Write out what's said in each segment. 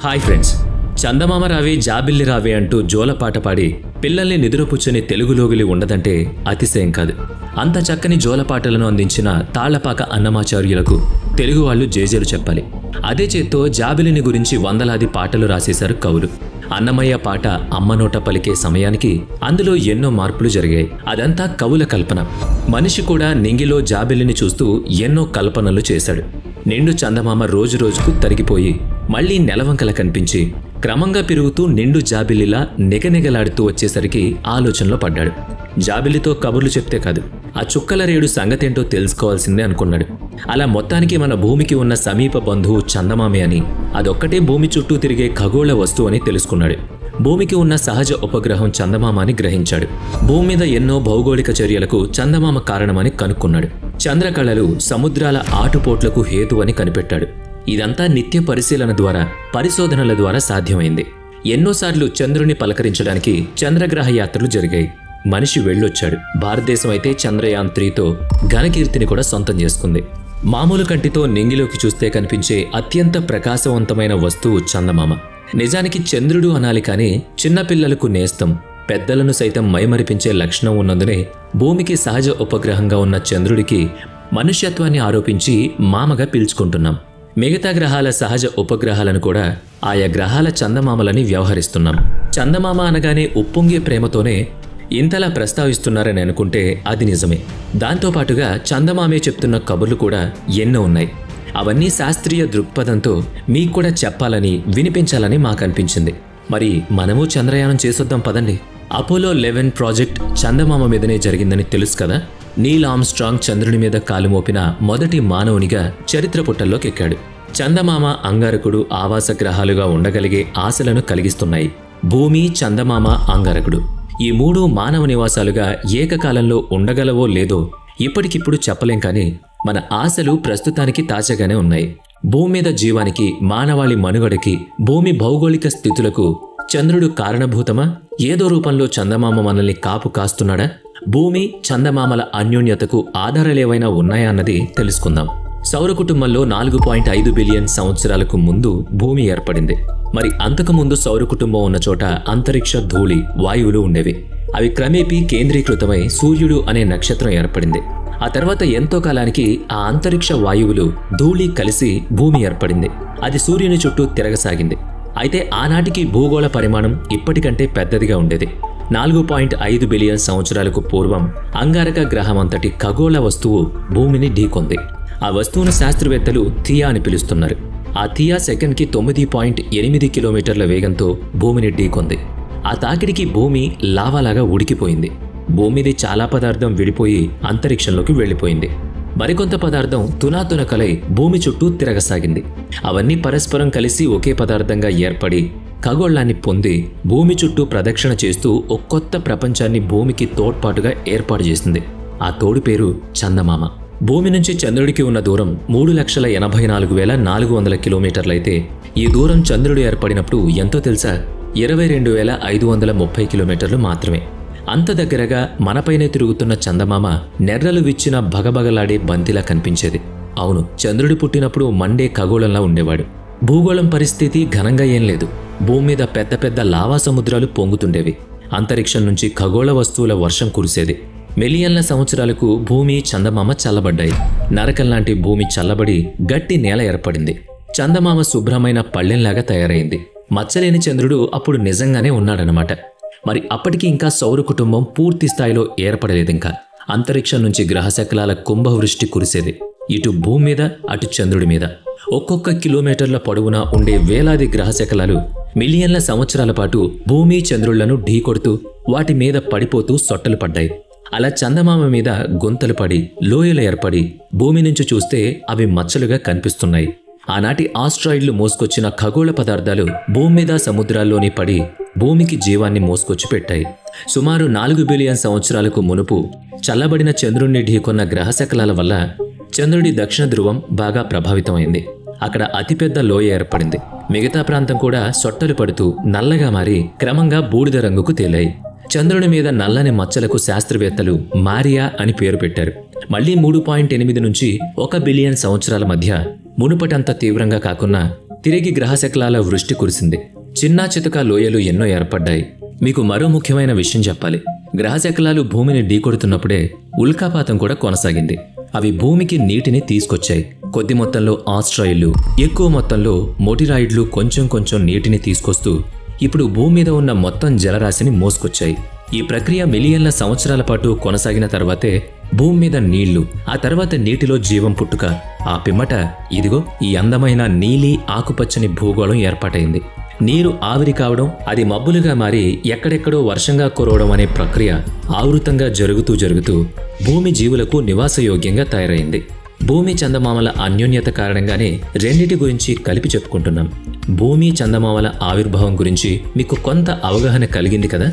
Hi friends, చందమామ రావే జాబిల్లి రావే అంటూ జోలపాట పాడి పిల్లల్ని నిద్రపుచ్చని తెలుగులోగిలి ఉండదంటే అతిశయం కాదు. అంత చక్కని జోలపాటలను అందించిన తాళ్లపాక అన్నమాచార్యులకు తెలుగు వాళ్ళు జేజేలు చెప్పాలి. అదే చేత్తో జాబిలిని గురించి వందలాది పాటలు రాసేశారు కవులు. అన్నమయ్య పాట అమ్మ నోట పలికే సమయానికి అందులో ఎన్నో మార్పులు జరిగాయి. అదంతా కవుల కల్పన. మనిషి కూడా నింగిలో జాబిలిని చూస్తూ ఎన్నో కల్పనలు చేశాడు. నిండు చందమామ రోజు రోజుకు తరిగిపోయి మళ్లీ నెలవంకల కనిపించి క్రమంగా పెరుగుతూ నిండు జాబిలిలా నిగనిగలాడుతూ వచ్చేసరికి ఆలోచనలో పడ్డాడు. జాబిలితో కబుర్లు చెప్తే కాదు, ఆ చుక్కల రేడు సంగతేంటో తెలుసుకోవాల్సిందే అనుకున్నాడు. అలా మొత్తానికి మన భూమికి ఉన్న సమీప బంధువు చందమామే అని, అదొక్కటే భూమి చుట్టూ తిరిగే ఖగోళ వస్తువు అని తెలుసుకున్నాడు. భూమికి ఉన్న సహజ ఉపగ్రహం చందమామ అని గ్రహించాడు. భూమి మీద ఎన్నో భౌగోళిక చర్యలకు చందమామ కారణమని కనుక్కున్నాడు. చంద్రకళలు సముద్రాల ఆటుపోట్లకు హేతు అని కనిపెట్టాడు. ఇదంతా నిత్య పరిశీలన ద్వారా, పరిశోధనల ద్వారా సాధ్యమైంది. ఎన్నోసార్లు చంద్రుని పలకరించడానికి చంద్రగ్రహ యాత్రలు జరిగాయి. మనిషి వెళ్ళొచ్చాడు. భారతదేశం అయితే చంద్రయాన్ 3తో ఘనకీర్తిని కూడా సొంతం చేసుకుంది. మామూలు కంటితో నింగిలోకి చూస్తే కనిపించే అత్యంత ప్రకాశవంతమైన వస్తువు చందమామ. నిజానికి చంద్రుడు అనాలి కానీ చిన్నపిల్లలకు నేస్తం, పెద్దలను సైతం మైమరిపించే లక్షణం ఉన్నందునే భూమికి సహజ ఉపగ్రహంగా ఉన్న చంద్రుడికి మనుష్యత్వాన్ని ఆరోపించి మామగా పిలుచుకుంటున్నాం. మిగతా గ్రహాల సహజ ఉపగ్రహాలను కూడా ఆయా గ్రహాల చందమామలని వ్యవహరిస్తున్నాం. చందమామ అనగానే ఉప్పొంగే ప్రేమతోనే ఇంతలా ప్రస్తావిస్తున్నారని అనుకుంటే అది నిజమే. దాంతోపాటుగా చందమామే చెప్తున్న కబుర్లు కూడా ఎన్నో ఉన్నాయి. అవన్నీ శాస్త్రీయ దృక్పథంతో మీకు కూడా చెప్పాలని, వినిపించాలని మాకనిపించింది. మరి మనము చంద్రయానం చేసొద్దాం పదండి. అపోలో 11 ప్రాజెక్ట్ చందమామ మీదనే జరిగిందని తెలుసు కదా. నీల్ ఆర్మ్స్ట్రాంగ్ చంద్రుని మీద కాలు మోపిన మొదటి మానవునిగా చరిత్ర పుటల్లోకి ఎక్కాడు. చందమామ, అంగారకుడు ఆవాస గ్రహాలుగా ఉండగలిగే ఆశలను కలిగిస్తున్నాయి. భూమి, చందమామ, అంగారకుడు ఈ మూడు మానవ నివాసాలుగా ఏకకాలంలో ఉండగలవో లేదో ఇప్పటికిప్పుడు చెప్పలేం, కానీ మన ఆశలు ప్రస్తుతానికి తాజాగానే ఉన్నాయి. భూమి మీద జీవానికి, మానవాళి మనుగడకి, భూమి భౌగోళిక స్థితులకు చంద్రుడు కారణభూతమా? ఏదో రూపంలో చందమామ మనల్ని కాపు కాస్తున్నాడా? భూమి, చందమామల అన్యోన్యతకు ఆధారాలేవైనా ఉన్నాయా అన్నది తెలుసుకుందాం. సౌర కుటుంబంలో 4.5 బిలియన్ సంవత్సరాలకు ముందు భూమి ఏర్పడింది. మరి అంతకుముందు సౌర కుటుంబం ఉన్న చోట అంతరిక్ష ధూళి, వాయువులు ఉండేవి. అవి క్రమేపీ కేంద్రీకృతమై సూర్యుడు అనే నక్షత్రం ఏర్పడింది. ఆ తర్వాత ఎంతో కాలానికి ఆ అంతరిక్ష వాయువులు, ధూళి కలిసి భూమి ఏర్పడింది. అది సూర్యుని చుట్టూ తిరగసాగింది. అయితే ఆనాటికి భూగోళ పరిమాణం ఇప్పటికంటే పెద్దదిగా ఉండేది. 4.5 బిలియన్ సంవత్సరాలకు పూర్వం అంగారక గ్రహం అంతటి ఖగోళ వస్తువు భూమిని ఢీకొంది. ఆ వస్తువును శాస్త్రవేత్తలు థియా అని పిలుస్తున్నారు. ఆ థియా సెకండ్కి 9.8 కిలోమీటర్ల వేగంతో భూమిని ఢీకొంది. ఆ తాకిడికి భూమి లావాలాగా ఉడికిపోయింది. భూమిది చాలా పదార్థం విడిపోయి అంతరిక్షంలోకి వెళ్లిపోయింది. మరికొంత పదార్థం తునాతునకలై భూమి చుట్టూ తిరగసాగింది. అవన్నీ పరస్పరం కలిసి ఒకే పదార్థంగా ఏర్పడి ఖగోళాన్ని పొంది భూమి చుట్టూ ప్రదక్షిణ చేస్తూ ఒక కొత్త ప్రపంచాన్ని భూమికి తోడ్పాటుగా ఏర్పాటు చేసింది. ఆ తోడు పేరు చందమామ. భూమి నుంచి చంద్రుడికి ఉన్న దూరం 3,84,400 కిలోమీటర్లయితే ఈ దూరం చంద్రుడు ఏర్పడినప్పుడు ఎంతో తెలుసా? 22,530 కిలోమీటర్లు మాత్రమే. అంత దగ్గరగా మనపైనే తిరుగుతున్న చందమామ నెర్రలు విచ్చిన భగభగలాడే బంతిలా కనిపించేది. అవును, చంద్రుడు పుట్టినప్పుడు మండే ఖగోళంలా ఉండేవాడు. భూగోళం పరిస్థితి ఘనంగా ఏం లేదు. భూమి మీద పెద్ద పెద్ద లావా సముద్రాలు పొంగుతుండేవి. అంతరిక్షం నుంచి ఖగోళ వస్తువుల వర్షం కురిసేది. మిలియన్ల సంవత్సరాలకు భూమి, చందమామ చల్లబడ్డాయి. నరకంలాంటి భూమి చల్లబడి గట్టి నేల ఏర్పడింది. చందమామ శుభ్రమైన పళ్ళెంలాగా తయారైంది. మచ్చలేని చంద్రుడు అప్పుడు నిజంగానే ఉన్నాడనమాట. మరి అప్పటికి ఇంకా సౌర కుటుంబం పూర్తి స్థాయిలో ఏర్పడలేదింకా. అంతరిక్షం నుంచి గ్రహశకలాల కుంభవృష్టి కురిసేది. ఇటు భూమి మీద, అటు చంద్రుడి మీద. ఒక్కొక్క కిలోమీటర్ల పొడవునా ఉండే వేలాది గ్రహశకలాలు మిలియన్ల సంవత్సరాల పాటు భూమి, చంద్రుళ్లను ఢీకొడుతూ వాటి మీద పడిపోతూ సొట్టలు పడ్డాయి. అలా చందమామ మీద గుంతలు పడి, లోయలు ఏర్పడి భూమి నుంచి చూస్తే అవి మచ్చలుగా కనిపిస్తున్నాయి. ఆనాటి ఆస్ట్రాయిడ్లు మోసుకొచ్చిన ఖగోళ పదార్థాలు భూమి మీద, సముద్రాల్లోని పడి భూమికి జీవాన్ని మోసుకొచ్చి పెట్టాయి. సుమారు 4 బిలియన్ సంవత్సరాలకు మునుపు చల్లబడిన చంద్రుణ్ణి ఢీకొన్న గ్రహశకలాల వల్ల చంద్రుడి దక్షిణ ధ్రువం బాగా ప్రభావితమైంది. అక్కడ అతిపెద్ద లోయ ఏర్పడింది. మిగతా ప్రాంతం కూడా సొట్టలు పడుతూ నల్లగా మారి క్రమంగా బూడిద రంగుకు తేలాయి. చంద్రుని మీద నల్లని మచ్చలకు శాస్త్రవేత్తలు మారియా అని పేరు పెట్టారు. మళ్లీ 3.8 నుంచి 1 బిలియన్ సంవత్సరాల మధ్య మునుపటంత తీవ్రంగా కాకున్నా తిరిగి గ్రహశకలాల వృష్టి కురిసింది. చిన్నా చితకా లోయలు ఎన్నో ఏర్పడ్డాయి. మీకు మరో ముఖ్యమైన విషయం చెప్పాలి. గ్రహశకలాలు భూమిని ఢీకొడుతున్నప్పుడే ఉల్కాపాతం కూడా కొనసాగింది. అవి భూమికి నీటిని తీసుకొచ్చాయి. కొద్ది మొత్తంలో ఆస్ట్రాయిడ్లు, ఎక్కువ మొత్తంలో మోటిరాయిడ్లు కొంచెం కొంచెం నీటిని తీసుకొస్తూ ఇప్పుడు భూమి మీద ఉన్న మొత్తం జలరాశిని మోసుకొచ్చాయి. ఈ ప్రక్రియ మిలియన్ల సంవత్సరాల పాటు కొనసాగిన తర్వాతే భూమి మీద నీళ్లు, ఆ తర్వాత నీటిలో జీవం పుట్టుక, ఆ పిమ్మట ఇదిగో ఈ అందమైన నీలి ఆకుపచ్చని భూగోళం ఏర్పాటైంది. నీరు ఆవిరి కావడం, అది మబ్బులుగా మారి ఎక్కడెక్కడో వర్షంగా కురవడం అనే ప్రక్రియ ఆవృతంగా జరుగుతూ భూమి జీవులకు నివాసయోగ్యంగా తయారైంది. భూమి చందమామల అన్యోన్యత కారణంగానే రెండిటి గురించి కలిపి చెప్పుకుంటున్నాం. భూమి చందమామల ఆవిర్భావం గురించి మీకు కొంత అవగాహన కలిగింది కదా.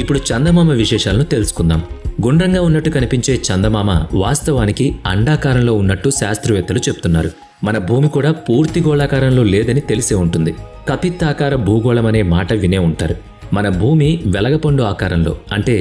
ఇప్పుడు చందమామ విశేషాలను తెలుసుకుందాం. గుండ్రంగా ఉన్నట్టు కనిపించే చందమామ వాస్తవానికి అండాకారంలో ఉన్నట్టు శాస్త్రవేత్తలు చెప్తున్నారు. మన భూమి కూడా పూర్తి గోళాకారంలో లేదని తెలిసే ఉంటుంది. కపిత్తాకార భూగోళం అనే మాట వినే ఉంటారు. మన భూమి వెలగపండు ఆకారంలో, అంటే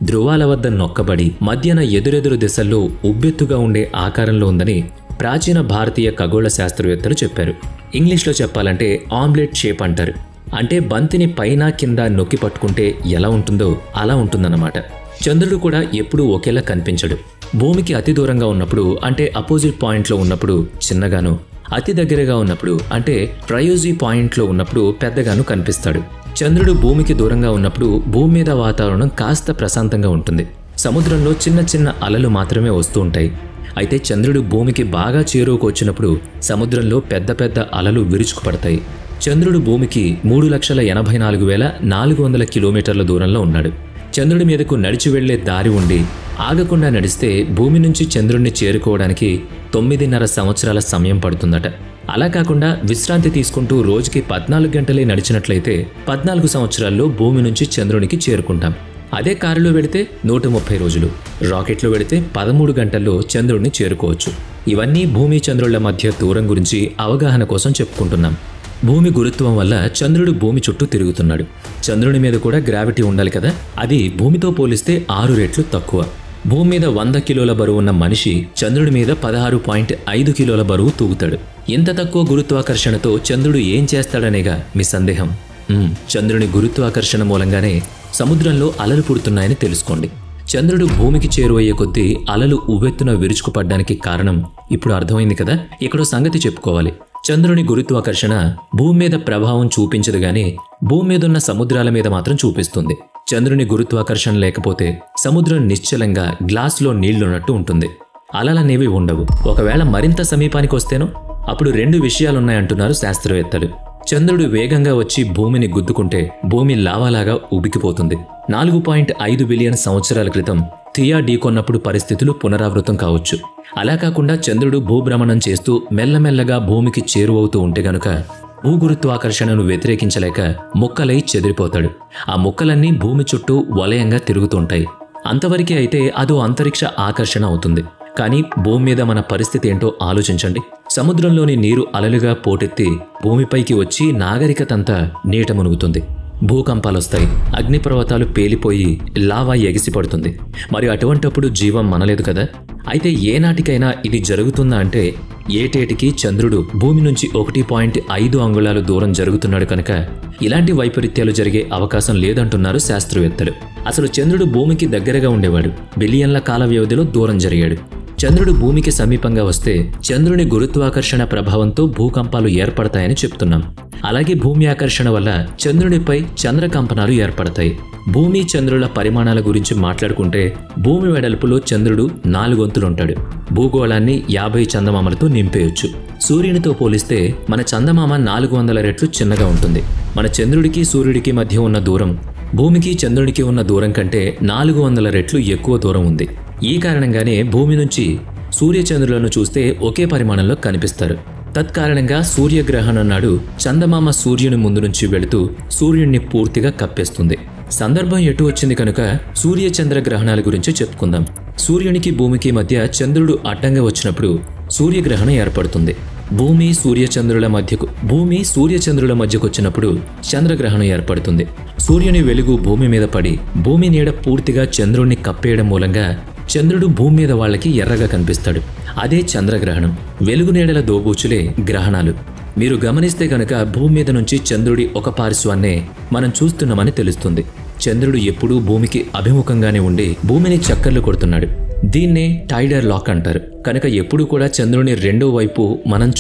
ధ్రువాల వద్ద నొక్కబడి మధ్యన ఎదురెదురు దిశల్లో ఉబ్బెత్తుగా ఉండే ఆకారంలో ఉందని ప్రాచీన భారతీయ ఖగోళ శాస్త్రవేత్తలు చెప్పారు. ఇంగ్లీష్లో చెప్పాలంటే ఆమ్లెట్ షేప్ అంటారు. అంటే బంతిని పైన కింద నొక్కి పట్టుకుంటే ఎలా ఉంటుందో అలా ఉంటుందన్నమాట. చంద్రుడు కూడా ఎప్పుడూ ఒకేలా కనిపించడు. భూమికి అతి దూరంగా ఉన్నప్పుడు, అంటే అపోజిట్ పాయింట్లో ఉన్నప్పుడు చిన్నగాను, అతి దగ్గరగా ఉన్నప్పుడు, అంటే ట్రయోజీ పాయింట్లో ఉన్నప్పుడు పెద్దగాను కనిపిస్తాడు. చంద్రుడు భూమికి దూరంగా ఉన్నప్పుడు భూమి మీద వాతావరణం కాస్త ప్రశాంతంగా ఉంటుంది. సముద్రంలో చిన్న చిన్న అలలు మాత్రమే వస్తూ ఉంటాయి. అయితే చంద్రుడు భూమికి బాగా చేరువకు వచ్చినప్పుడు సముద్రంలో పెద్ద పెద్ద అలలు విరుచుకుపడతాయి. చంద్రుడు భూమికి 3,84,400 కిలోమీటర్ల దూరంలో ఉన్నాడు. చంద్రుడి మీదకు నడిచి వెళ్లే దారి ఉండి ఆగకుండా నడిస్తే భూమి నుంచి చంద్రుడిని చేరుకోవడానికి 9.5 సంవత్సరాల సమయం పడుతుందట. అలా కాకుండా విశ్రాంతి తీసుకుంటూ రోజుకి 14 గంటలే నడిచినట్లయితే 14 సంవత్సరాల్లో భూమి నుంచి చంద్రునికి చేరుకుంటాం. అదే కారులో వెళితే 130 రోజులు, రాకెట్లో వెళితే 13 గంటల్లో చంద్రుడిని చేరుకోవచ్చు. ఇవన్నీ భూమి చంద్రుళ్ల మధ్య దూరం గురించి అవగాహన కోసం చెప్పుకుంటున్నాం. భూమి గురుత్వం వల్ల చంద్రుడు భూమి చుట్టూ తిరుగుతున్నాడు. చంద్రుని మీద కూడా గ్రావిటీ ఉండాలి కదా. అది భూమితో పోలిస్తే 6 రెట్లు తక్కువ. భూమి మీద 100 కిలోల బరువు ఉన్న మనిషి చంద్రుడి మీద 16.5 కిలోల బరువు తూగుతాడు. ఇంత తక్కువ గురుత్వాకర్షణతో చంద్రుడు ఏం చేస్తాడనేగా మీ సందేహం. చంద్రుని గురుత్వాకర్షణ మూలంగానే సముద్రంలో అలలు పుడుతున్నాయని తెలుసుకోండి. చంద్రుడు భూమికి చేరువయ్యే కొద్దీ అలలు ఉవ్వెత్తున విరుచుకుపడ్డానికి కారణం ఇప్పుడు అర్థమైంది కదా. ఇక్కడో సంగతి చెప్పుకోవాలి. చంద్రుని గురుత్వాకర్షణ భూమి మీద ప్రభావం చూపించదు గానీ భూమి మీదున్న సముద్రాల మీద మాత్రం చూపిస్తుంది. చంద్రుని గురుత్వాకర్షణ లేకపోతే సముద్రం నిశ్చలంగా గ్లాసులో నీళ్లున్నట్టు ఉంటుంది. అలలనేవి ఉండవు. ఒకవేళ మరింత సమీపానికి వస్తేనో అప్పుడు 2 విషయాలున్నాయంటున్నారు శాస్త్రవేత్తలు. చంద్రుడు వేగంగా వచ్చి భూమిని గుద్దుకుంటే భూమి లావాలాగా ఉబికిపోతుంది. 4.5 బిలియన్ సంవత్సరాల క్రితం థియా ఢీకొన్నప్పుడు పరిస్థితులు పునరావృతం కావచ్చు. అలా కాకుండా చంద్రుడు భూభ్రమణం చేస్తూ మెల్లమెల్లగా భూమికి చేరువవుతూ ఉంటే గనుక భూగురుత్వాకర్షణను వ్యతిరేకించలేక ముక్కలై చెదిరిపోతాడు. ఆ ముక్కలన్నీ భూమి చుట్టూ వలయంగా తిరుగుతుంటాయి. అంతవరకే అయితే అదో అంతరిక్ష ఆకర్షణ అవుతుంది. కానీ భూమి మీద మన పరిస్థితి ఏంటో ఆలోచించండి. సముద్రంలోని నీరు అలలుగా పోటెత్తి భూమిపైకి వచ్చి నాగరికతంతా నీట మునుగుతుంది. భూకంపాలొస్తాయి. అగ్నిపర్వతాలు పేలిపోయి లావా ఎగిసిపడుతుంది. మరి అటువంటప్పుడు జీవం మనలేదు కదా. అయితే ఏనాటికైనా ఇది జరుగుతుందా అంటే ఏటేటికి చంద్రుడు భూమి నుంచి 1.5 అంగుళాలు దూరం జరుగుతున్నాడు కనుక ఇలాంటి వైపరీత్యాలు జరిగే అవకాశం లేదంటున్నారు శాస్త్రవేత్తలు. అసలు చంద్రుడు భూమికి దగ్గరగా ఉండేవాడు. బిలియన్ల కాల వ్యవధిలో దూరం జరిగాడు. చంద్రుడు భూమికి సమీపంగా వస్తే చంద్రుని గురుత్వాకర్షణ ప్రభావంతో భూకంపాలు ఏర్పడతాయని చెప్తున్నాం. అలాగే భూమి ఆకర్షణ వల్ల చంద్రుడిపై చంద్రకంపనాలు ఏర్పడతాయి. భూమి చంద్రుల పరిమాణాల గురించి మాట్లాడుకుంటే భూమి వెడల్పులో చంద్రుడు 4 వంతులుంటాడు. భూగోళాన్ని 50 చందమామలతో నింపేయొచ్చు. సూర్యునితో పోలిస్తే మన చందమామ 400 రెట్లు చిన్నగా ఉంటుంది. మన చంద్రుడికి సూర్యుడికి మధ్య ఉన్న దూరం భూమికి చంద్రుడికి ఉన్న దూరం కంటే 400 రెట్లు ఎక్కువ దూరం ఉంది. ఈ కారణంగానే భూమి నుంచి సూర్యచంద్రులను చూస్తే ఒకే పరిమాణంలో కనిపిస్తారు. తత్కారణంగా సూర్యగ్రహణం నాడు చందమామ సూర్యుని ముందు నుంచి వెళుతూ సూర్యుడిని పూర్తిగా కప్పేస్తుంది. సందర్భం ఎటు వచ్చింది కనుక సూర్యచంద్ర గ్రహణాల గురించి చెప్పుకుందాం. సూర్యునికి భూమికి మధ్య చంద్రుడు అడ్డంగా వచ్చినప్పుడు సూర్యగ్రహణం ఏర్పడుతుంది. భూమి సూర్యచంద్రుల మధ్యకు వచ్చినప్పుడు చంద్రగ్రహణం ఏర్పడుతుంది. సూర్యుని వెలుగు భూమి మీద పడి భూమి నీడ పూర్తిగా చంద్రుణ్ణి కప్పేయడం మూలంగా చంద్రుడు భూమి మీద వాళ్ళకి ఎర్రగా కనిపిస్తాడు. అదే చంద్రగ్రహణం. వెలుగు నీడల దోబూచులే గ్రహణాలు. మీరు గమనిస్తే కనుక భూమి మీద నుంచి చంద్రుడి ఒక పార్శ్వాన్నే మనం చూస్తున్నామని తెలుస్తుంది. చంద్రుడు ఎప్పుడూ భూమికి అభిముఖంగానే ఉండి భూమిని చక్కర్లు కొడుతున్నాడు. దీన్నే టైడర్ లాక్ అంటారు. కనుక ఎప్పుడూ కూడా చంద్రుని రెండో వైపు మనం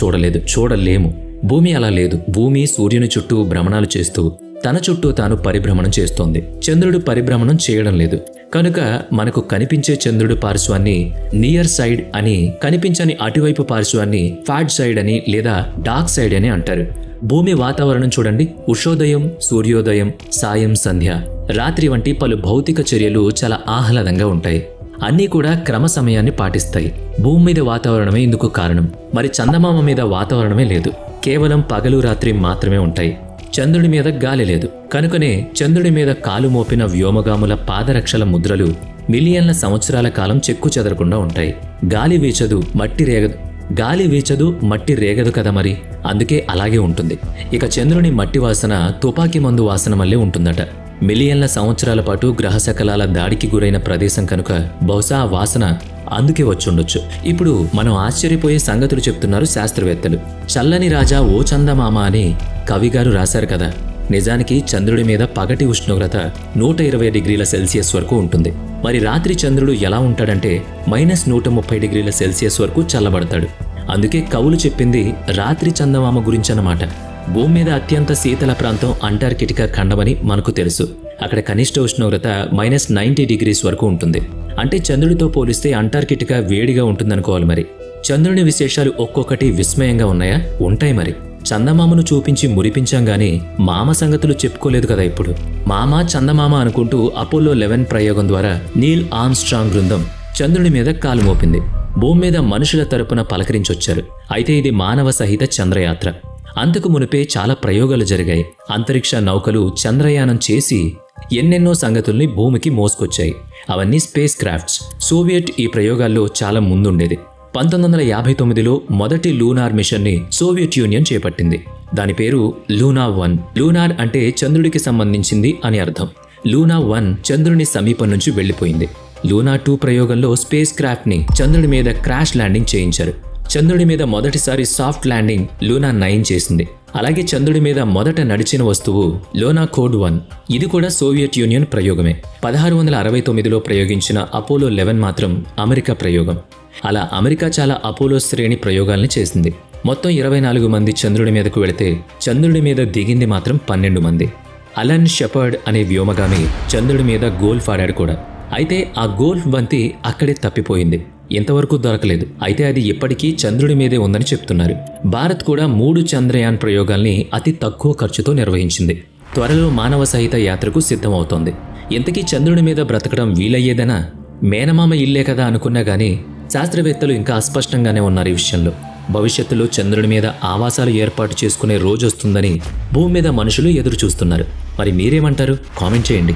చూడలేము. భూమి అలా లేదు. భూమి సూర్యుని చుట్టూ భ్రమణాలు చేస్తూ తన చుట్టూ తాను పరిభ్రమణం చేస్తోంది. చంద్రుడు పరిభ్రమణం చేయడం లేదు. కనుక మనకు కనిపించే చంద్రుడి పార్శ్వాన్ని నియర్ సైడ్ అని, కనిపించని అటువైపు పార్శ్వాన్ని ఫ్యాడ్ సైడ్ అని లేదా డార్క్ సైడ్ అని అంటారు. భూమి వాతావరణం చూడండి. ఉషోదయం, సూర్యోదయం, సాయం, సంధ్య, రాత్రి వంటి పలు భౌతిక చర్యలు చాలా ఆహ్లాదంగా ఉంటాయి. అన్నీ కూడా క్రమ సమయాన్ని పాటిస్తాయి. భూమి మీద వాతావరణమే ఇందుకు కారణం. మరి చందమామ మీద వాతావరణమే లేదు. కేవలం పగలు రాత్రి మాత్రమే ఉంటాయి. చంద్రుడి మీద గాలి లేదు. కనుకనే చంద్రుడి మీద కాలు మోపిన వ్యోమగాముల పాదరక్షల ముద్రలు మిలియన్ల సంవత్సరాల కాలం చెక్కు చెదరకుండా ఉంటాయి. గాలి వీచదు, మట్టి రేగదు కదా మరి. అందుకే అలాగే ఉంటుంది. ఇక చంద్రుని మట్టి వాసన తుపాకీ మందు వాసన మళ్ళీ ఉంటుందట. మిలియన్ల సంవత్సరాల పాటు గ్రహశకలాల దాడికి గురైన ప్రదేశం కనుక బహుశా ఆ వాసన అందుకే వచ్చుండొచ్చు. ఇప్పుడు మనం ఆశ్చర్యపోయే సంగతులు చెప్తున్నారు శాస్త్రవేత్తలు. చల్లని రాజా ఓ చందమామ అని కవిగారు రాశారు కదా. నిజానికి చంద్రుడి మీద పగటి ఉష్ణోగ్రత 120 డిగ్రీల సెల్సియస్ వరకు ఉంటుంది. మరి రాత్రి చంద్రుడు ఎలా ఉంటాడంటే -130 డిగ్రీల సెల్సియస్ వరకు చల్లబడతాడు. అందుకే కవులు చెప్పింది రాత్రి చందమామ గురించన్నమాట. భూమి మీద అత్యంత శీతల ప్రాంతం అంటార్కిటికా ఖండమని మనకు తెలుసు. అక్కడ కనిష్ట ఉష్ణోగ్రత -90 డిగ్రీస్ వరకు ఉంటుంది. అంటే చంద్రుడితో పోలిస్తే అంటార్కిటికా వేడిగా ఉంటుందనుకోవాలి. మరి చంద్రుని విశేషాలు ఒక్కొక్కటి విస్మయంగా ఉన్నాయా? ఉంటాయి. మరి చందమామను చూపించి మురిపించాం గాని మామ సంగతులు చెప్పుకోలేదు కదా. ఇప్పుడు మామ చందమామ అనుకుంటూ అపోలో 11 ప్రయోగం ద్వారా నీల్ ఆర్మ్స్ట్రాంగ్ బృందం చంద్రుడి మీద కాలు మోపింది. భూమి మీద మనుషుల తరపున పలకరించొచ్చారు. అయితే ఇది మానవ సహిత చంద్రయాత్ర. అంతకు మునిపే చాలా ప్రయోగాలు జరిగాయి. అంతరిక్ష నౌకలు చంద్రయానం చేసి ఎన్నెన్నో సంగతుల్ని భూమికి మోసుకొచ్చాయి. అవన్నీ స్పేస్ క్రాఫ్ట్స్. సోవియట్ ఈ ప్రయోగాల్లో చాలా ముందుండేది. 1959లో మొదటి లూనార్ మిషన్ని సోవియట్ యూనియన్ చేపట్టింది. దాని పేరు లూనా 1. లూనార్ అంటే చంద్రుడికి సంబంధించింది అని అర్థం. లూనా 1 చంద్రుని సమీపం నుంచి వెళ్లిపోయింది. లూనా 2 ప్రయోగంలో స్పేస్ క్రాఫ్ట్ ని చంద్రుడి మీద క్రాష్ ల్యాండింగ్ చేయించారు. చంద్రుడి మీద మొదటిసారి సాఫ్ట్ ల్యాండింగ్ లూనా 9 చేసింది. అలాగే చంద్రుడి మీద మొదట నడిచిన వస్తువు లూనా కోడ్ 1. ఇది కూడా సోవియట్ యూనియన్ ప్రయోగమే. 1669లో ప్రయోగించిన అపోలో 11 మాత్రం అమెరికా ప్రయోగం. అలా అమెరికా చాలా అపోలో శ్రేణి ప్రయోగాల్ని చేసింది. మొత్తం 24 మంది చంద్రుడి మీదకు వెళితే చంద్రుడి మీద దిగింది మాత్రం 12 మంది. అలన్ షెపర్డ్ అనే వ్యోమగామి చంద్రుడి మీద గోల్ఫ్ ఆడాడు కూడా. అయితే ఆ గోల్ఫ్ బంతి అక్కడే తప్పిపోయింది. ఇంతవరకు దొరకలేదు. అయితే అది ఇప్పటికీ చంద్రుడి మీదే ఉందని చెప్తున్నారు. భారత్ కూడా 3 చంద్రయాన్ ప్రయోగాల్ని అతి తక్కువ ఖర్చుతో నిర్వహించింది. త్వరలో మానవ సహిత యాత్రకు సిద్ధమవుతోంది. ఇంతకీ చంద్రుడి మీద బ్రతకడం వీలయ్యేదనా? మేనమామ ఇల్లే కదా అనుకున్నా గానీ శాస్త్రవేత్తలు ఇంకా అస్పష్టంగానే ఉన్నారు ఈ విషయంలో. భవిష్యత్తులో చంద్రుడి మీద ఆవాసాలు ఏర్పాటు చేసుకునే రోజు వస్తుందని భూమి మీద మనుషులు ఎదురు చూస్తున్నారు. మరి మీరేమంటారు? కామెంట్ చేయండి.